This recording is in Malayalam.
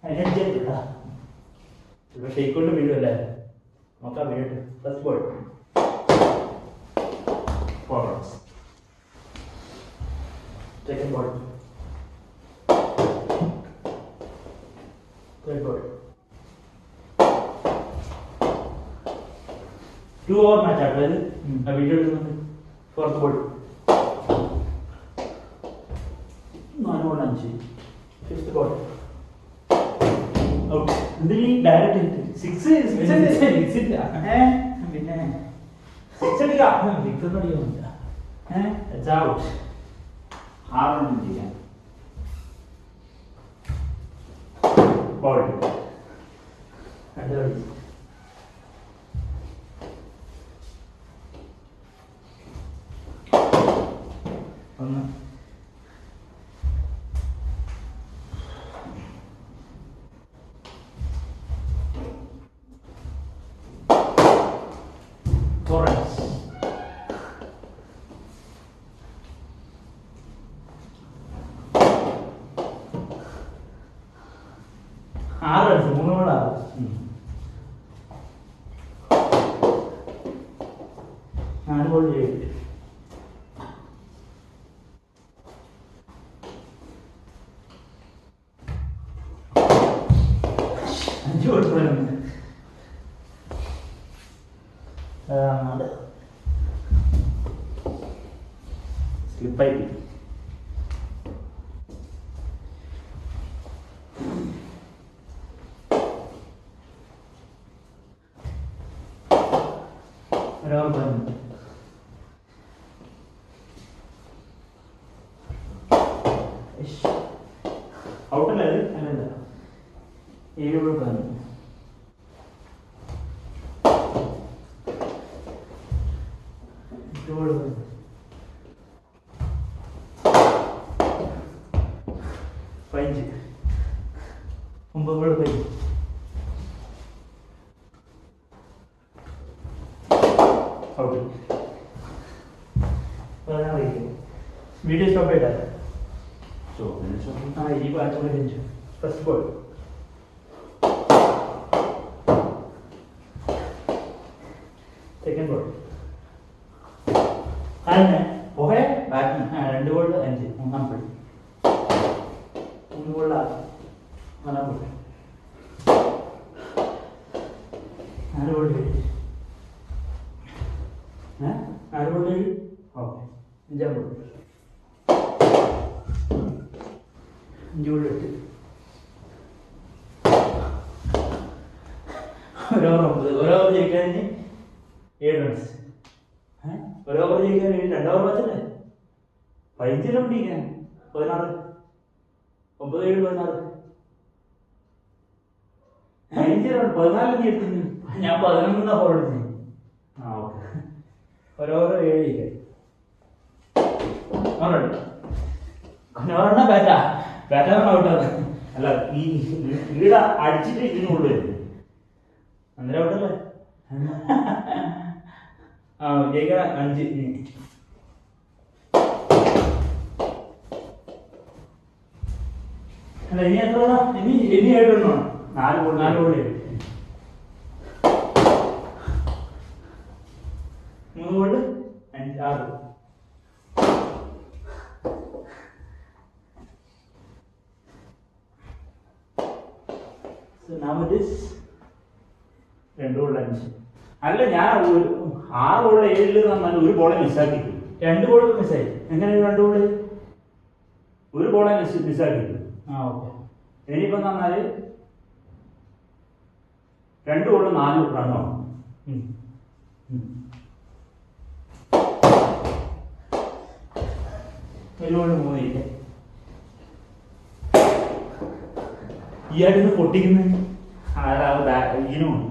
അതിനടിച്ചിട്ടില്ല. ഇവിടെ ഷെയ്ക്കോട്ട് വീഴുമല്ലേ? നോക്കാം വീഴും. First ball 4 runs. Second ball. Third ball. 2 over match ആട്ടോ ഇത്. ആ വീഡിയോ എടുക്കുന്നുണ്ട്. Fourth ball. 4 ball 5. Fifth ball. Out. ഇതിൽ ഡയറക്റ്റ് ഹിറ്റ്. 6 ഇല്ല. പിന്നെ 6 അടിക്കാം. 6 ഒന്നും അടിക്കുന്നില്ല. It's out. 6 റൺ ചെയ്യാൻ. ബോൾ. അടിപൊളി. ഒന്ന്. Torrens. ആറ് റൺസ് 3 ബോൾ 6. 4 ബോൾ 7. 5 ബോൾ 11. സ്ലിപ്പായി. ഔട്ടല്ലേ? അല്ലല്ല, 7 ബോൾ 11. വീഡിയോ സ്റ്റോപ്പ് ചെയ്താൽ ഈ ബാച്ചോടെ ജനിച്ചു. ഫസ്റ്റ് ബോൾ സെക്കൻഡ് ബോൾ തന്നെ പോകെ ബാക്കി 2 ball 5. 3 ball 3 ball 6. 4 ball 4 ball 7. 4 ball 7. Okay. 5 ball 5 ball 8. 1 over 9. 1 over ജയിക്കാൻ 7 റൺസ്. 1 ഓവർ ജയിക്കാൻ 2 ഓവർ വെച്ചല്ലേ? 15 റൺ പിടിക്കാൻ 16. 9 7 16. 5 റൺ 14 എടുത്തു. ഞാൻ 11 ഓവർ എടുത്തു. ഓക്കെ. 1 ഓവർ 7 ജയിക്കാൻ. ഒരെണ്ണ ബാറ്റാ ഔട്ടാണ്. അല്ല, ഈ ഈട അടിച്ചിട്ട് ഇതിനുള്ളൂ. അന്നേരം ഔട്ടല്ലേ? ജയിക്കാൻ 5. അല്ല, ഇനി എത്ര? ഇനി 7 എണ്ണമാണ്. 4 ball 7. 3 ball 5 6. So now it is 2 ball 5. അല്ല, ഞാൻ 6 ബോൾ 7 തന്നാൽ 1 ബോളെ മിസ്സാക്കി. 2 ബോൾ മിസ്സായി. എങ്ങനെ 2 ബോള്? 1 ബോളെ മിസ്സാക്കി. ഓക്കെ. ഇനിയിപ്പം തന്നാല് 2 ബോൾ 4 റണ്ണോ? 1 ബോൾ 3 ഇല്ലേ? ഈ ആയിട്ട് പൊട്ടിക്കുന്നത് ഇതിനുമാണ്.